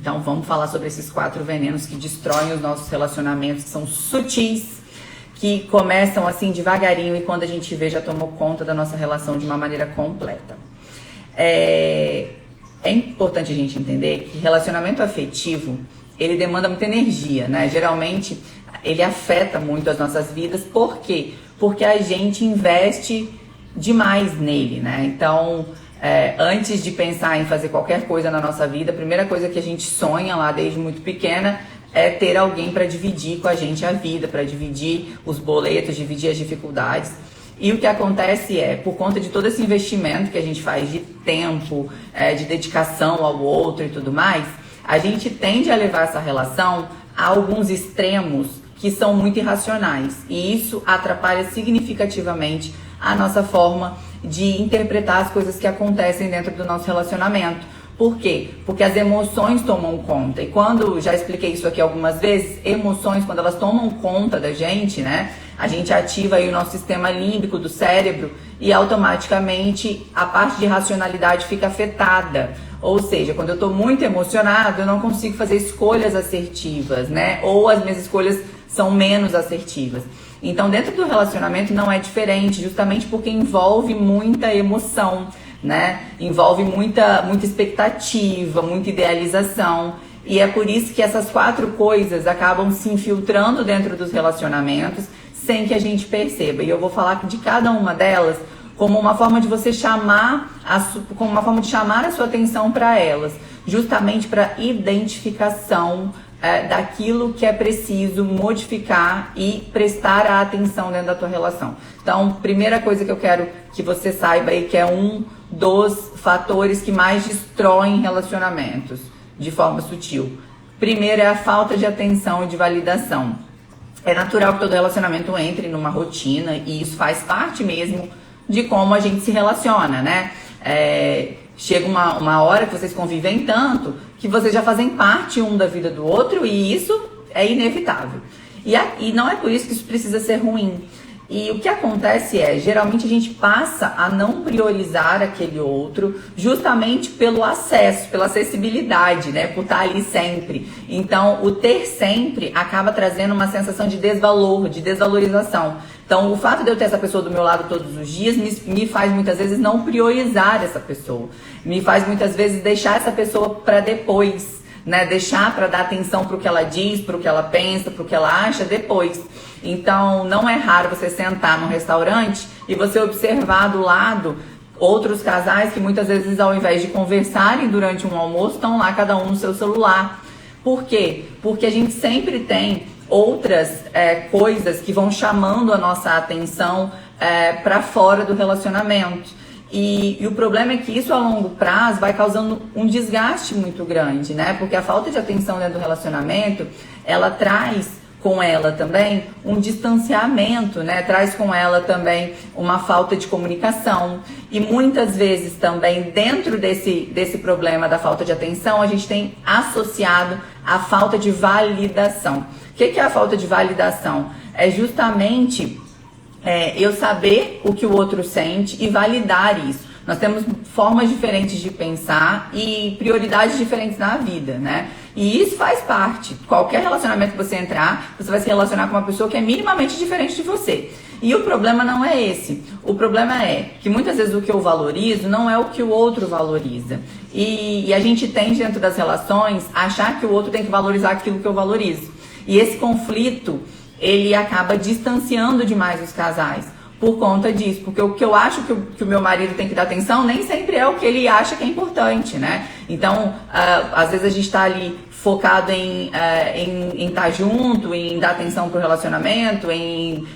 Então vamos falar sobre esses 4 venenos que destroem os nossos relacionamentos, que são sutis, que começam assim devagarinho e quando a gente vê já tomou conta da nossa relação de uma maneira completa. É importante a gente entender que relacionamento afetivo, ele demanda muita energia, né? Geralmente ele afeta muito as nossas vidas. Por quê? Porque a gente investe demais nele, né? Então, antes de pensar em fazer qualquer coisa na nossa vida, a primeira coisa que a gente sonha lá desde muito pequena é ter alguém para dividir com a gente a vida, para dividir os boletos, dividir as dificuldades. E o que acontece por conta de todo esse investimento que a gente faz de tempo, de dedicação ao outro e tudo mais, a gente tende a levar essa relação a alguns extremos que são muito irracionais. E isso atrapalha significativamente a nossa forma de interpretar as coisas que acontecem dentro do nosso relacionamento. Por quê? Porque as emoções tomam conta. E quando, já expliquei isso aqui algumas vezes, emoções, quando elas tomam conta da gente, né? A gente ativa aí o nosso sistema límbico do cérebro e automaticamente a parte de racionalidade fica afetada. Ou seja, quando eu tô muito emocionado, eu não consigo fazer escolhas assertivas, né? Ou as minhas escolhas são menos assertivas. Então, dentro do relacionamento não é diferente, justamente porque envolve muita emoção, né? Envolve muita expectativa, muita idealização. E é por isso que essas 4 coisas acabam se infiltrando dentro dos relacionamentos sem que a gente perceba. E eu vou falar de cada uma delas como uma forma de você chamar a sua atenção para elas, justamente para identificação daquilo que é preciso modificar e prestar a atenção dentro da tua relação. Então, primeira coisa que eu quero que você saiba aí, que é um dos fatores que mais destroem relacionamentos de forma sutil. Primeiro é a falta de atenção e de validação. É natural que todo relacionamento entre numa rotina e isso faz parte mesmo de como a gente se relaciona, né? Chega uma hora que vocês convivem tanto que vocês já fazem parte um da vida do outro e isso é inevitável. E não é por isso que isso precisa ser ruim. E o que acontece geralmente a gente passa a não priorizar aquele outro justamente pelo acesso, pela acessibilidade, né? Por estar ali sempre. Então, o ter sempre acaba trazendo uma sensação de desvalor, de desvalorização. Então, o fato de eu ter essa pessoa do meu lado todos os dias me faz muitas vezes não priorizar essa pessoa. Me faz muitas vezes deixar essa pessoa para depois, né? Deixar para dar atenção para o que ela diz, para o que ela pensa, para o que ela acha depois. Então, não é raro você sentar num restaurante e você observar do lado outros casais que muitas vezes, ao invés de conversarem durante um almoço, estão lá cada um no seu celular. Por quê? Porque a gente sempre tem outras coisas que vão chamando a nossa atenção para fora do relacionamento. E o problema é que isso a longo prazo vai causando um desgaste muito grande, né? Porque a falta de atenção dentro do relacionamento, ela traz com ela também um distanciamento, né? Traz com ela também uma falta de comunicação. E muitas vezes também dentro desse problema da falta de atenção, a gente tem associado a falta de validação. O que é a falta de validação? É justamente eu saber o que o outro sente e validar isso. Nós temos formas diferentes de pensar e prioridades diferentes na vida, né? E isso faz parte. Qualquer relacionamento que você entrar, você vai se relacionar com uma pessoa que é minimamente diferente de você. E o problema não é esse. O problema é que muitas vezes o que eu valorizo não é o que o outro valoriza. E a gente tem dentro das relações achar que o outro tem que valorizar aquilo que eu valorizo. E esse conflito, ele acaba distanciando demais os casais por conta disso, porque o que eu acho que o meu marido tem que dar atenção nem sempre é o que ele acha que é importante, né? Então, às vezes a gente tá ali focado em estar junto, em dar atenção pro relacionamento, em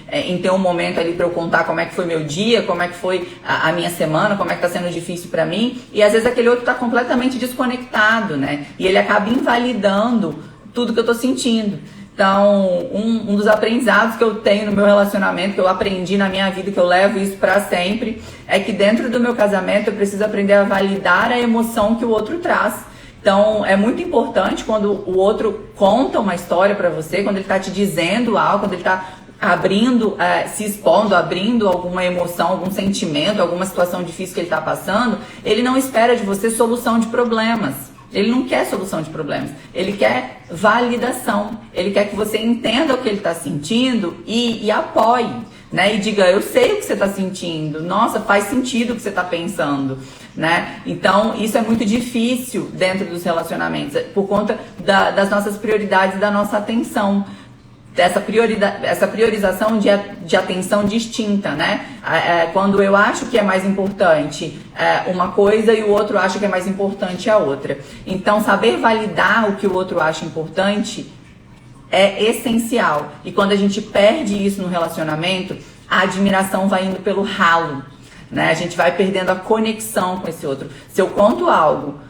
ter um momento ali para eu contar como é que foi meu dia, como é que foi a minha semana, como é que tá sendo difícil para mim, e às vezes aquele outro tá completamente desconectado, né? E ele acaba invalidando tudo que eu tô sentindo. Então, um dos aprendizados que eu tenho no meu relacionamento, que eu aprendi na minha vida, que eu levo isso pra sempre, é que dentro do meu casamento eu preciso aprender a validar a emoção que o outro traz. Então, é muito importante quando o outro conta uma história pra você, quando ele tá te dizendo algo, quando ele tá abrindo, se expondo, abrindo alguma emoção, algum sentimento, alguma situação difícil que ele tá passando, ele não espera de você solução de problemas. Ele não quer solução de problemas, ele quer validação, ele quer que você entenda o que ele está sentindo e apoie, né? E diga, eu sei o que você está sentindo, nossa, faz sentido o que você está pensando, né? Então, isso é muito difícil dentro dos relacionamentos, por conta das nossas prioridades e da nossa atenção. Essa priorização de atenção distinta, né? Quando eu acho que é mais importante uma coisa e o outro acha que é mais importante a outra. Então, saber validar o que o outro acha importante é essencial. E quando a gente perde isso no relacionamento, a admiração vai indo pelo ralo, né? A gente vai perdendo a conexão com esse outro. Se eu conto algo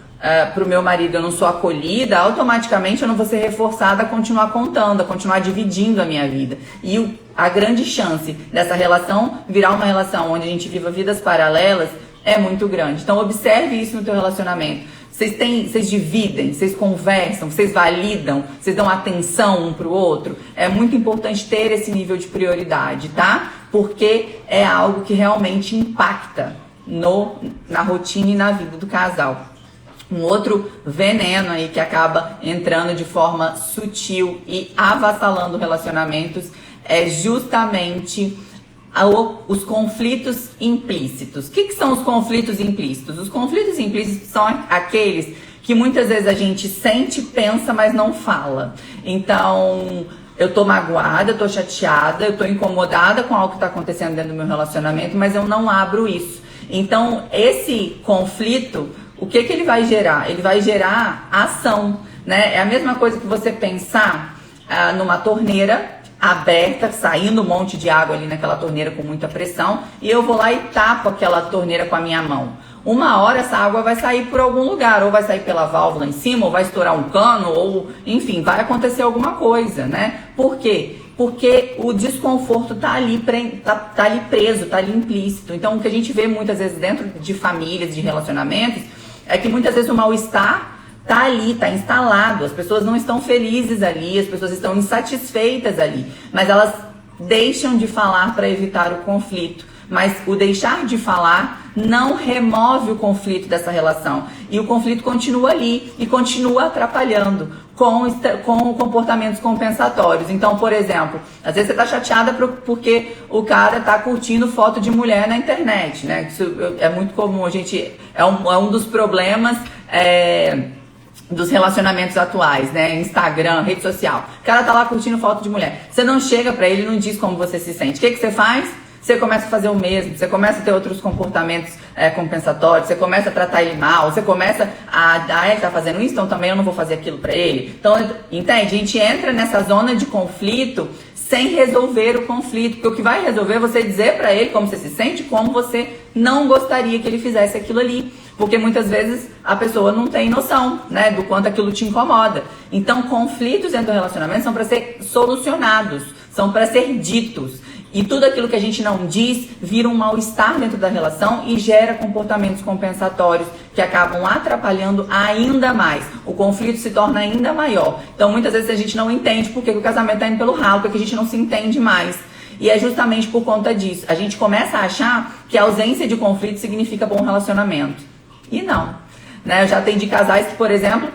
pro meu marido, eu não sou acolhida, automaticamente eu não vou ser reforçada a continuar contando, a continuar dividindo a minha vida. E a grande chance dessa relação virar uma relação onde a gente viva vidas paralelas é muito grande. Então observe isso no teu relacionamento. Vocês dividem, vocês conversam, vocês validam, vocês dão atenção um pro outro. É muito importante ter esse nível de prioridade, tá? Porque é algo que realmente impacta na rotina e na vida do casal. Um outro veneno aí que acaba entrando de forma sutil e avassalando relacionamentos é justamente os conflitos implícitos. O que são os conflitos implícitos? Os conflitos implícitos são aqueles que muitas vezes a gente sente, pensa, mas não fala. Então, eu tô magoada, eu tô chateada, eu tô incomodada com algo que tá acontecendo dentro do meu relacionamento, mas eu não abro isso. Então, esse conflito, o que ele vai gerar? Ele vai gerar ação, né? É a mesma coisa que você pensar numa torneira aberta, saindo um monte de água ali naquela torneira com muita pressão, e eu vou lá e tapo aquela torneira com a minha mão. Uma hora essa água vai sair por algum lugar, ou vai sair pela válvula em cima, ou vai estourar um cano, ou enfim, vai acontecer alguma coisa, né? Por quê? Porque o desconforto tá ali preso, tá ali implícito. Então o que a gente vê muitas vezes dentro de famílias, de relacionamentos, é que muitas vezes o mal-estar tá ali, tá instalado, as pessoas não estão felizes ali, as pessoas estão insatisfeitas ali, mas elas deixam de falar para evitar o conflito. Mas o deixar de falar não remove o conflito dessa relação. E o conflito continua ali e continua atrapalhando com comportamentos compensatórios. Então, por exemplo, às vezes você tá chateada porque o cara tá curtindo foto de mulher na internet, né? Isso é muito comum, a gente é um dos problemas dos relacionamentos atuais, né? Instagram, rede social. O cara tá lá curtindo foto de mulher. Você não chega pra ele e não diz como você se sente. O que você faz? Você começa a fazer o mesmo, você começa a ter outros comportamentos compensatórios, você começa a tratar ele mal, você começa ele tá fazendo isso, então também eu não vou fazer aquilo pra ele. Então, entende? A gente entra nessa zona de conflito sem resolver o conflito, porque o que vai resolver é você dizer pra ele como você se sente, como você não gostaria que ele fizesse aquilo ali. Porque muitas vezes a pessoa não tem noção, né, do quanto aquilo te incomoda. Então, conflitos dentro do relacionamento são para ser solucionados, são para ser ditos. E tudo aquilo que a gente não diz vira um mal-estar dentro da relação e gera comportamentos compensatórios que acabam atrapalhando ainda mais. O conflito se torna ainda maior. Então, muitas vezes a gente não entende porque o casamento está indo pelo ralo, porque a gente não se entende mais. E é justamente por conta disso. A gente começa a achar que a ausência de conflito significa bom relacionamento. E não. Né? Eu já atendi casais que, por exemplo,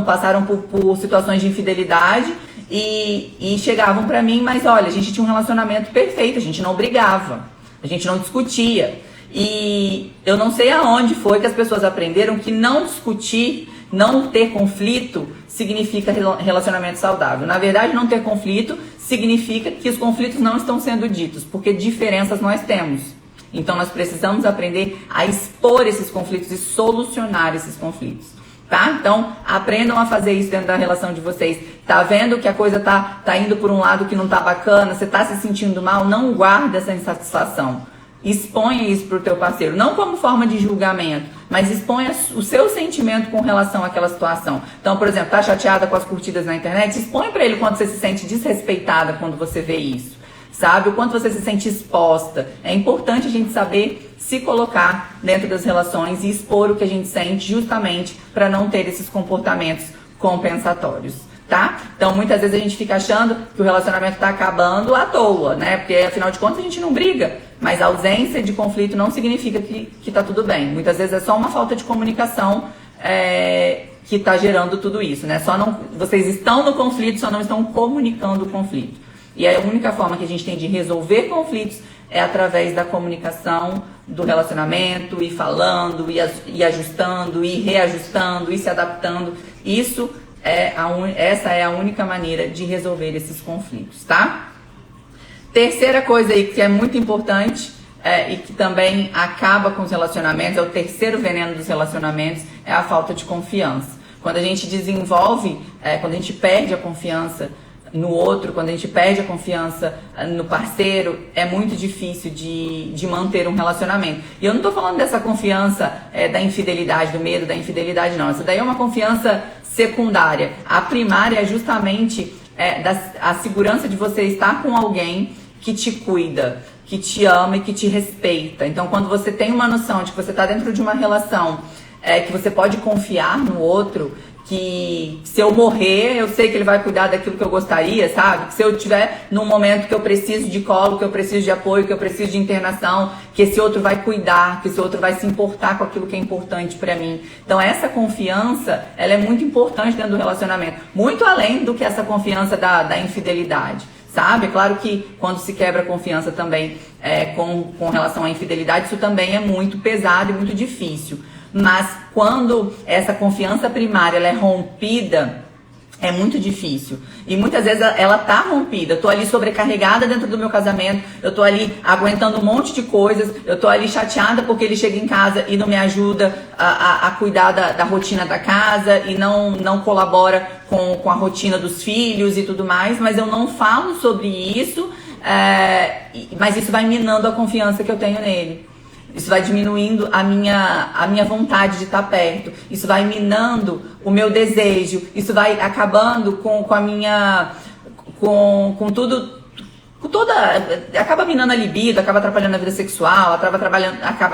passaram por situações de infidelidade e chegavam pra mim, mas olha, a gente tinha um relacionamento perfeito, a gente não brigava, a gente não discutia. E eu não sei aonde foi que as pessoas aprenderam que não discutir, não ter conflito, significa relacionamento saudável. Na verdade, não ter conflito significa que os conflitos não estão sendo ditos, porque diferenças nós temos. Então, nós precisamos aprender a expor esses conflitos e solucionar esses conflitos, tá? Então, aprendam a fazer isso dentro da relação de vocês. Tá vendo que a coisa tá indo por um lado que não tá bacana, você tá se sentindo mal, não guarda essa insatisfação. Exponha isso pro teu parceiro, não como forma de julgamento, mas exponha o seu sentimento com relação àquela situação. Então, por exemplo, tá chateada com as curtidas na internet, expõe pra ele quanto você se sente desrespeitada quando você vê isso. Sabe? O quanto você se sente exposta. É importante a gente saber se colocar dentro das relações e expor o que a gente sente justamente para não ter esses comportamentos compensatórios, tá? Então, muitas vezes a gente fica achando que o relacionamento está acabando à toa, né? Porque, afinal de contas, a gente não briga. Mas a ausência de conflito não significa que tá tudo bem. Muitas vezes é só uma falta de comunicação que está gerando tudo isso, né? Vocês estão no conflito, só não estão comunicando o conflito. E a única forma que a gente tem de resolver conflitos é através da comunicação, do relacionamento, e falando, e ajustando, e reajustando, e se adaptando. Essa é a única maneira de resolver esses conflitos, tá? Terceira coisa aí que é muito importante e que também acaba com os relacionamentos, é o terceiro veneno dos relacionamentos, é a falta de confiança. Quando a gente quando a gente perde a confiança no outro, quando a gente perde a confiança no parceiro, é muito difícil de manter um relacionamento. E eu não tô falando dessa confiança da infidelidade, do medo da infidelidade, não. Essa daí é uma confiança secundária. A primária é justamente a segurança de você estar com alguém que te cuida, que te ama e que te respeita. Então, quando você tem uma noção de que você está dentro de uma relação que você pode confiar no outro, que se eu morrer, eu sei que ele vai cuidar daquilo que eu gostaria, sabe? Que se eu estiver num momento que eu preciso de colo, que eu preciso de apoio, que eu preciso de internação, que esse outro vai cuidar, que esse outro vai se importar com aquilo que é importante pra mim. Então essa confiança, ela é muito importante dentro do relacionamento, muito além do que essa confiança da infidelidade, sabe? É claro que quando se quebra a confiança também com relação à infidelidade, isso também é muito pesado e muito difícil. Mas quando essa confiança primária ela é rompida, é muito difícil. E muitas vezes ela tá rompida. Eu tô ali sobrecarregada dentro do meu casamento, eu tô ali aguentando um monte de coisas, eu tô ali chateada porque ele chega em casa e não me ajuda a cuidar da rotina da casa e não colabora com a rotina dos filhos e tudo mais, mas eu não falo sobre isso, mas isso vai minando a confiança que eu tenho nele. Isso vai diminuindo a minha vontade de estar perto. Isso vai minando o meu desejo. Isso vai acabando com a minha... Com tudo... acaba minando a libido, acaba atrapalhando a vida sexual, acaba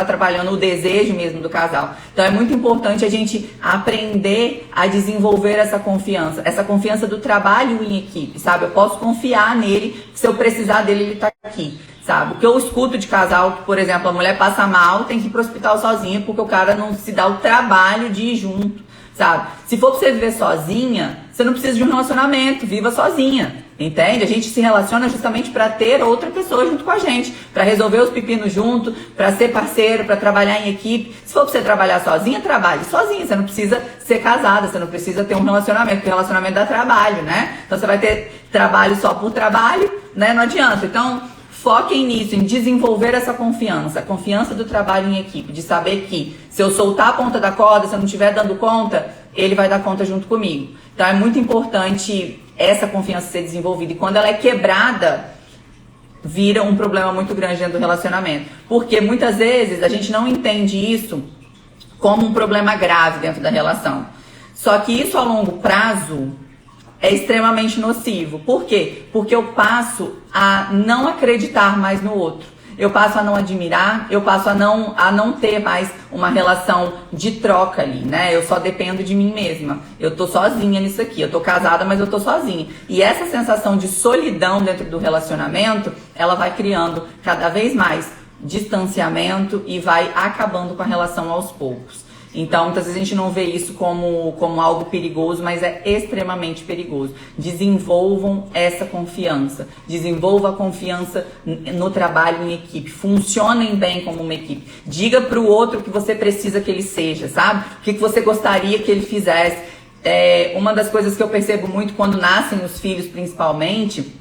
atrapalhando o desejo mesmo do casal. Então é muito importante a gente aprender a desenvolver essa confiança do trabalho em equipe, sabe? Eu posso confiar nele, se eu precisar dele, ele tá aqui. Sabe? O que eu escuto de casal, que, por exemplo, a mulher passa mal, tem que ir pro hospital sozinha porque o cara não se dá o trabalho de ir junto, sabe? Se for pra você viver sozinha, você não precisa de um relacionamento, viva sozinha, entende? A gente se relaciona justamente para ter outra pessoa junto com a gente, para resolver os pepinos junto, para ser parceiro, para trabalhar em equipe. Se for pra você trabalhar sozinha, trabalhe sozinha, você não precisa ser casada, você não precisa ter um relacionamento, porque relacionamento dá trabalho, né? Então você vai ter trabalho só por trabalho, né? Não adianta. Então, foquem nisso, em desenvolver essa confiança, a confiança do trabalho em equipe, de saber que se eu soltar a ponta da corda, se eu não estiver dando conta, ele vai dar conta junto comigo. Então é muito importante essa confiança ser desenvolvida. E quando ela é quebrada, vira um problema muito grande dentro do relacionamento. Porque muitas vezes a gente não entende isso como um problema grave dentro da relação. Só que isso a longo prazo é extremamente nocivo. Por quê? Porque eu passo a não acreditar mais no outro. Eu passo a não admirar, eu passo a não ter mais uma relação de troca ali, né? Eu só dependo de mim mesma. Eu tô sozinha nisso aqui. Eu tô casada, mas eu tô sozinha. E essa sensação de solidão dentro do relacionamento, ela vai criando cada vez mais distanciamento e vai acabando com a relação aos poucos. Então, muitas vezes a gente não vê isso como algo perigoso, mas é extremamente perigoso. Desenvolvam essa confiança. Desenvolva a confiança no trabalho em equipe. Funcionem bem como uma equipe. Diga para o outro o que você precisa que ele seja, sabe? O que você gostaria que ele fizesse. Uma das coisas que eu percebo muito quando nascem os filhos, principalmente,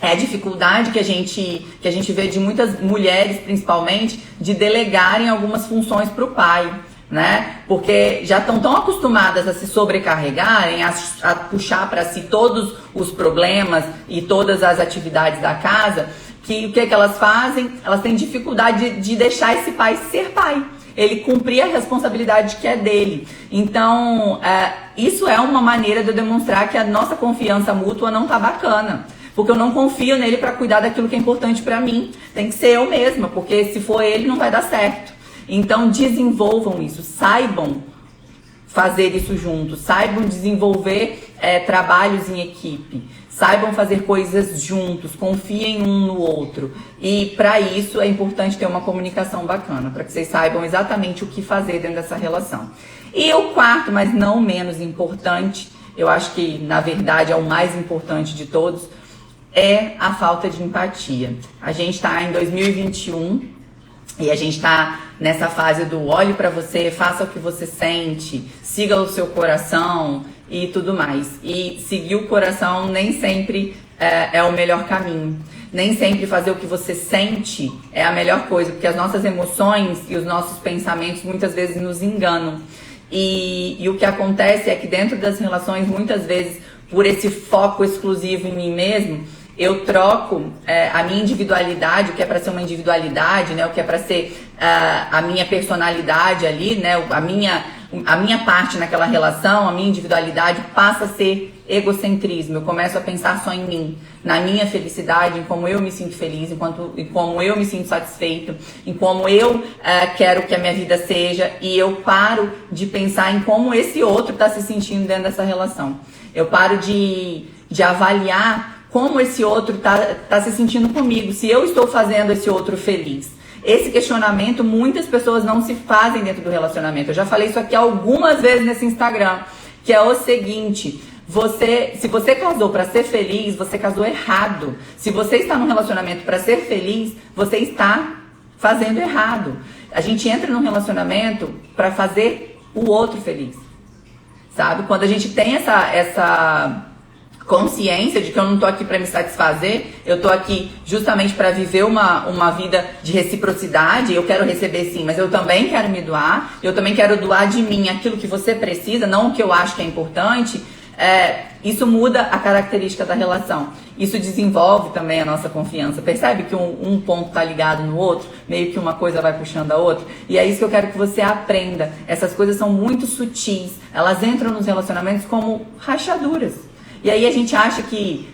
é a dificuldade que a gente vê de muitas mulheres, principalmente, de delegarem algumas funções para o pai. Né? Porque já estão tão acostumadas a se sobrecarregarem, a puxar para si todos os problemas e todas as atividades da casa, que o que elas fazem? Elas têm dificuldade de deixar esse pai ser pai, ele cumprir a responsabilidade que é dele. Então, isso é uma maneira de eu demonstrar que a nossa confiança mútua não tá bacana. Porque eu não confio nele para cuidar daquilo que é importante para mim. Tem que ser eu mesma, porque se for ele não vai dar certo. Então desenvolvam isso, saibam fazer isso juntos, saibam desenvolver trabalhos em equipe, saibam fazer coisas juntos, confiem um no outro. E para isso é importante ter uma comunicação bacana, para que vocês saibam exatamente o que fazer dentro dessa relação. E o quarto, mas não menos importante, eu acho que na verdade é o mais importante de todos, é a falta de empatia. A gente está em 2021 e a gente está nessa fase do olhe para você, faça o que você sente, siga o seu coração e tudo mais. E seguir o coração nem sempre é o melhor caminho. Nem sempre fazer o que você sente é a melhor coisa, porque as nossas emoções e os nossos pensamentos muitas vezes nos enganam. E o que acontece é que dentro das relações, muitas vezes, por esse foco exclusivo em mim mesmo, eu troco a minha individualidade, o que é para ser uma individualidade, né, o que é para ser a minha personalidade ali, né, a minha parte naquela relação, a minha individualidade passa a ser egocentrismo. Eu começo a pensar só em mim, na minha felicidade, em como eu me sinto feliz, em como eu me sinto satisfeito, em como eu quero que a minha vida seja, e eu paro de pensar em como esse outro está se sentindo dentro dessa relação. Eu paro de avaliar como esse outro tá se sentindo comigo, se eu estou fazendo esse outro feliz. Esse questionamento muitas pessoas não se fazem dentro do relacionamento. Eu já falei isso aqui algumas vezes nesse Instagram, que é o seguinte: se você casou para ser feliz, você casou errado. Se você está num relacionamento para ser feliz, você está fazendo errado. A gente entra num relacionamento para fazer o outro feliz, sabe? Quando a gente tem essa consciência de que eu não tô aqui para me satisfazer, eu tô aqui justamente para viver uma vida de reciprocidade. Eu quero receber sim, mas eu também quero me doar, eu também quero doar de mim aquilo que você precisa, não o que eu acho que é importante. Isso muda a característica da relação. Isso desenvolve também a nossa confiança. Percebe que um ponto tá ligado no outro, meio que uma coisa vai puxando a outra? E é isso que eu quero que você aprenda. Essas coisas são muito sutis, elas entram nos relacionamentos como rachaduras. E aí a gente acha que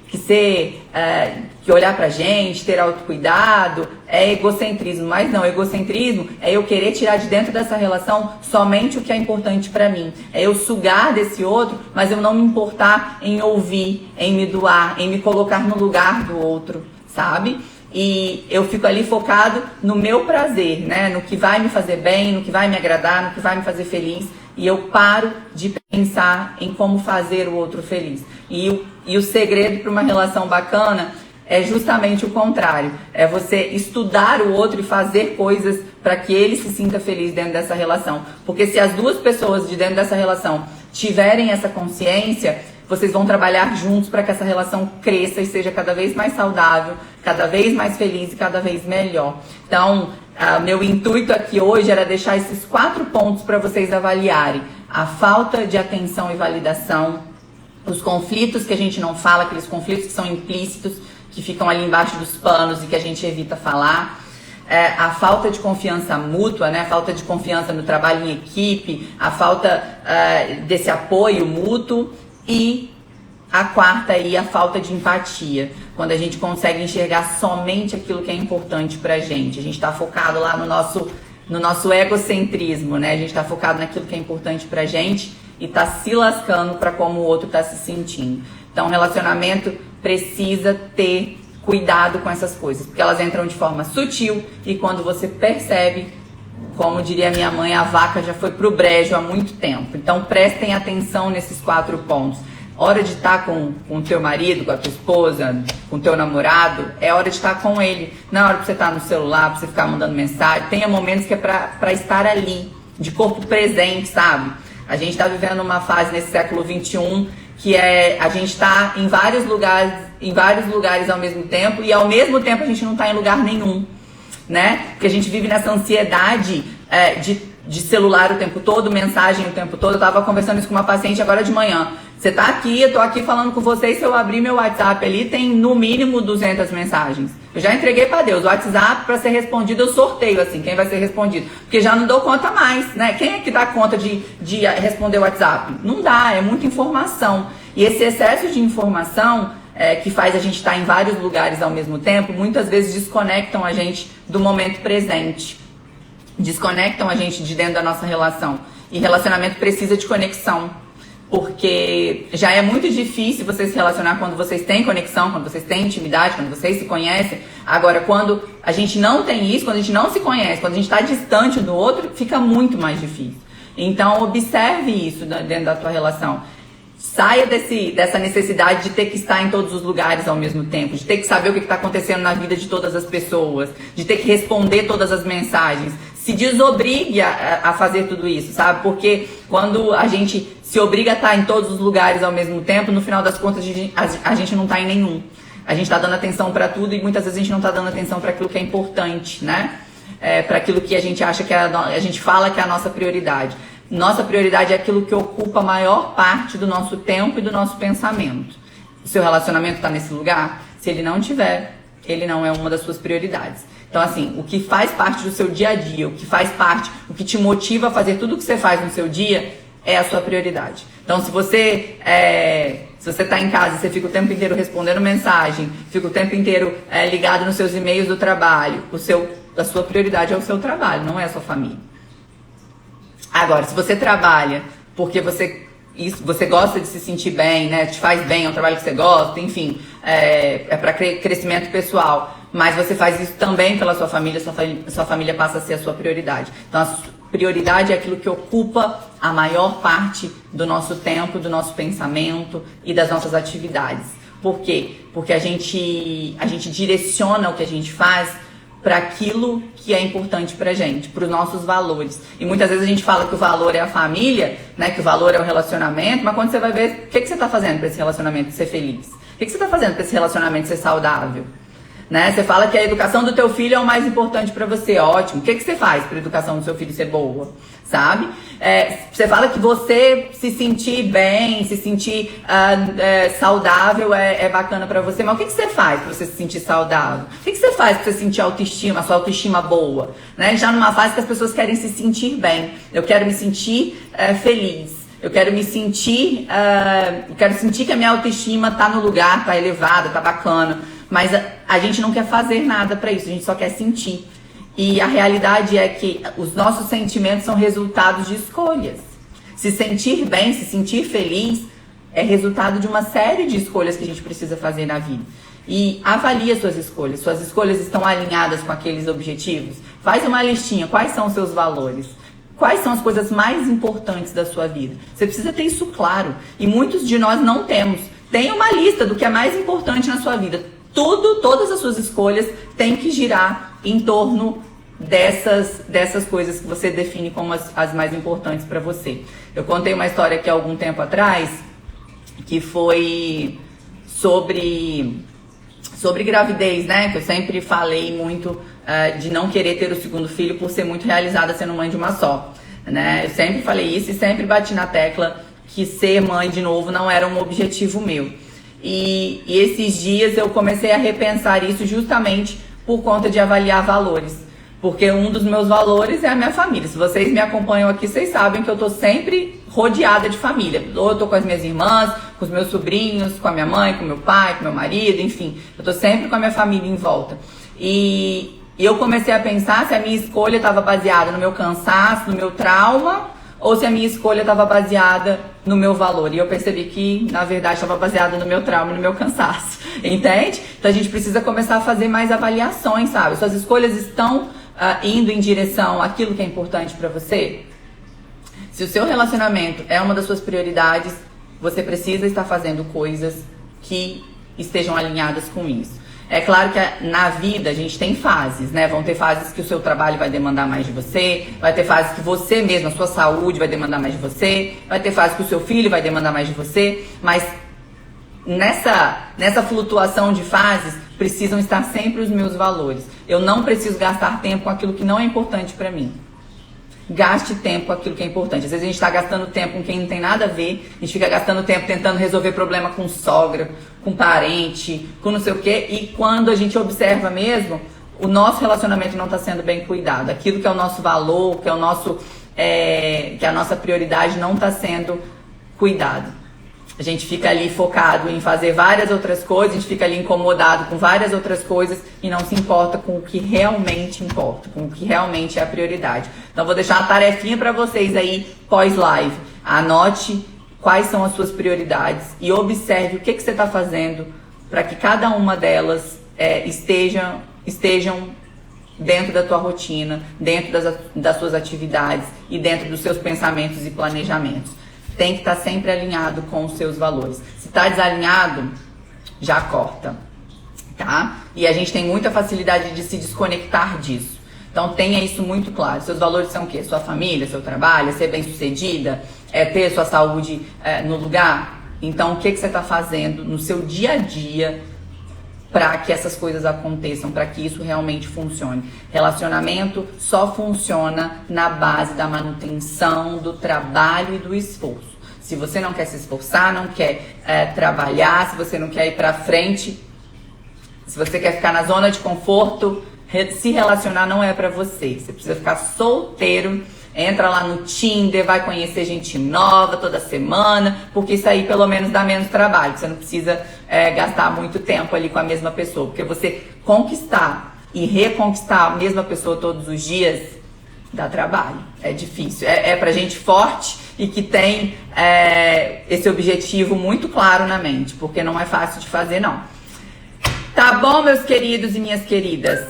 olhar pra gente, ter autocuidado, é egocentrismo. Mas não, egocentrismo é eu querer tirar de dentro dessa relação somente o que é importante pra mim. É eu sugar desse outro, mas eu não me importar em ouvir, em me doar, em me colocar no lugar do outro, sabe? E eu fico ali focado no meu prazer, né? No que vai me fazer bem, no que vai me agradar, no que vai me fazer feliz. E eu paro de pensar em como fazer o outro feliz. E o segredo para uma relação bacana é justamente o contrário. É você estudar o outro e fazer coisas para que ele se sinta feliz dentro dessa relação. Porque se as duas pessoas de dentro dessa relação tiverem essa consciência, vocês vão trabalhar juntos para que essa relação cresça e seja cada vez mais saudável, cada vez mais feliz e cada vez melhor. Então, meu intuito aqui hoje era deixar esses 4 pontos para vocês avaliarem. A falta de atenção e validação, os conflitos que a gente não fala, aqueles conflitos que são implícitos, que ficam ali embaixo dos panos e que a gente evita falar. A falta de confiança mútua, né? A falta de confiança no trabalho em equipe, a falta desse apoio mútuo. E a quarta aí, a falta de empatia, quando a gente consegue enxergar somente aquilo que é importante pra gente. A gente tá focado lá no nosso egocentrismo, né? A gente tá focado naquilo que é importante pra gente e tá se lascando pra como o outro tá se sentindo. Então, o relacionamento precisa ter cuidado com essas coisas, porque elas entram de forma sutil e quando você percebe, como diria minha mãe, a vaca já foi pro brejo há muito tempo. Então prestem atenção nesses 4 pontos. Hora de estar com o teu marido, com a tua esposa, com o teu namorado, é hora de estar com ele. Não é hora pra você estar no celular, pra você ficar mandando mensagem. Tenha momentos que é pra estar ali, de corpo presente, sabe? A gente tá vivendo uma fase nesse século XXI que a gente tá em vários lugares ao mesmo tempo e ao mesmo tempo a gente não tá em lugar nenhum, né? Porque a gente vive nessa ansiedade de celular o tempo todo, mensagem o tempo todo. Eu tava conversando isso com uma paciente agora de manhã. Você tá aqui, eu tô aqui falando com você e se eu abrir meu WhatsApp ali, tem no mínimo 200 mensagens. Eu já entreguei pra Deus. O WhatsApp, pra ser respondido, eu sorteio, assim, quem vai ser respondido. Porque já não dou conta mais, né? Quem é que dá conta de responder o WhatsApp? Não dá, é muita informação. E esse excesso de informação que faz a gente estar em vários lugares ao mesmo tempo, muitas vezes desconectam a gente do momento presente. desconectam a gente de dentro da nossa relação. E relacionamento precisa de conexão, porque já é muito difícil você se relacionar quando vocês têm conexão, quando vocês têm intimidade, quando vocês se conhecem. Agora, quando a gente não tem isso, quando a gente não se conhece, quando a gente está distante um do outro, fica muito mais difícil. Então, observe isso dentro da tua relação. Saia dessa necessidade de ter que estar em todos os lugares ao mesmo tempo, de ter que saber o que está acontecendo na vida de todas as pessoas, de ter que responder todas as mensagens. Se desobrigue a fazer tudo isso, sabe? Porque quando a gente se obriga a estar em todos os lugares ao mesmo tempo, no final das contas a gente não está em nenhum. A gente está dando atenção para tudo e muitas vezes a gente não está dando atenção para aquilo que é importante, né? Para aquilo que a gente acha que a gente fala que é a nossa prioridade. Nossa prioridade é aquilo que ocupa a maior parte do nosso tempo e do nosso pensamento. O seu relacionamento está nesse lugar? Se ele não tiver, ele não é uma das suas prioridades. Então, assim, o que faz parte do seu dia a dia, o que te motiva a fazer tudo o que você faz no seu dia é a sua prioridade. Então, se você está em casa e você fica o tempo inteiro respondendo mensagem, fica o tempo inteiro ligado nos seus e-mails do trabalho, a sua prioridade é o seu trabalho, não é a sua família. Agora, se você trabalha porque você gosta de se sentir bem, né? Te faz bem, é um trabalho que você gosta, enfim, é para crescimento pessoal, mas você faz isso também pela sua família passa a ser a sua prioridade. Então, a prioridade é aquilo que ocupa a maior parte do nosso tempo, do nosso pensamento e das nossas atividades. Por quê? Porque a gente direciona o que a gente faz para aquilo que é importante pra gente, para os nossos valores. E muitas vezes a gente fala que o valor é a família, né, que o valor é o relacionamento, mas quando você vai ver, o que você está fazendo para esse relacionamento ser feliz? O que você está fazendo para esse relacionamento ser saudável? Né? Você fala que a educação do teu filho é o mais importante para você, ótimo. O que você faz para a educação do seu filho ser boa? Sabe? Você fala que você se sentir bem, se sentir saudável é bacana pra você, mas o que você faz pra você se sentir saudável? O que você faz pra você sentir a sua autoestima boa? Né? Já numa fase que as pessoas querem se sentir bem. Eu quero me sentir feliz. Eu quero sentir que a minha autoestima tá no lugar, tá elevada, tá bacana. Mas a gente não quer fazer nada pra isso, a gente só quer sentir. E a realidade é que os nossos sentimentos são resultados de escolhas. Se sentir bem, se sentir feliz, é resultado de uma série de escolhas que a gente precisa fazer na vida. E avalie as suas escolhas. Suas escolhas estão alinhadas com aqueles objetivos? Faz uma listinha. Quais são os seus valores? Quais são as coisas mais importantes da sua vida? Você precisa ter isso claro. E muitos de nós não temos. Tenha uma lista do que é mais importante na sua vida. Todas as suas escolhas têm que girar em torno dessas coisas que você define como as mais importantes para você. Eu contei uma história aqui há algum tempo atrás que foi sobre gravidez, né? Que eu sempre falei muito de não querer ter o segundo filho por ser muito realizada sendo mãe de uma só, né? Eu sempre falei isso e sempre bati na tecla que ser mãe de novo não era um objetivo meu. E esses dias eu comecei a repensar isso justamente por conta de avaliar valores. Porque um dos meus valores é a minha família. Se vocês me acompanham aqui, vocês sabem que eu tô sempre rodeada de família. Ou eu tô com as minhas irmãs, com os meus sobrinhos, com a minha mãe, com meu pai, com meu marido, enfim. Eu tô sempre com a minha família em volta. E eu comecei a pensar se a minha escolha estava baseada no meu cansaço, no meu trauma, ou se a minha escolha estava baseada no meu valor. E eu percebi que, na verdade, estava baseada no meu trauma e no meu cansaço. Entende? Então a gente precisa começar a fazer mais avaliações, sabe? Suas escolhas estão indo em direção àquilo que é importante para você? Se o seu relacionamento é uma das suas prioridades, você precisa estar fazendo coisas que estejam alinhadas com isso. É claro que na vida a gente tem fases, né? Vão ter fases que o seu trabalho vai demandar mais de você, vai ter fases que você mesmo, a sua saúde vai demandar mais de você, vai ter fases que o seu filho vai demandar mais de você, mas nessa flutuação de fases precisam estar sempre os meus valores. Eu não preciso gastar tempo com aquilo que não é importante para mim. Gaste tempo com aquilo que é importante. Às vezes a gente está gastando tempo com quem não tem nada a ver. A gente fica gastando tempo tentando resolver problema com sogra, com parente, com não sei o quê. E quando a gente observa mesmo, o nosso relacionamento não está sendo bem cuidado. Aquilo que é o nosso valor, que é a nossa prioridade não está sendo cuidado. A gente fica ali focado em fazer várias outras coisas, a gente fica ali incomodado com várias outras coisas e não se importa com o que realmente importa, com o que realmente é a prioridade. Então vou deixar uma tarefinha para vocês aí pós-live. Anote quais são as suas prioridades e observe o que você está fazendo para que cada uma delas estejam dentro da tua rotina, dentro das suas atividades e dentro dos seus pensamentos e planejamentos. Tem que estar sempre alinhado com os seus valores. Se está desalinhado, já corta, tá? E a gente tem muita facilidade de se desconectar disso. Então tenha isso muito claro. Seus valores são o quê? Sua família, seu trabalho, ser bem-sucedida, ter sua saúde no lugar. Então o que você está fazendo no seu dia a dia para que essas coisas aconteçam, para que isso realmente funcione? Relacionamento só funciona na base da manutenção do trabalho e do esforço. Se você não quer se esforçar, não quer trabalhar, se você não quer ir para frente, se você quer ficar na zona de conforto, se relacionar não é para você. Você precisa ficar solteiro, entra lá no Tinder, vai conhecer gente nova toda semana, porque isso aí pelo menos dá menos trabalho. Você não precisa gastar muito tempo ali com a mesma pessoa, porque você conquistar e reconquistar a mesma pessoa todos os dias dá trabalho, é difícil. É pra gente forte e que tem esse objetivo muito claro na mente, porque não é fácil de fazer não. Tá bom, meus queridos e minhas queridas?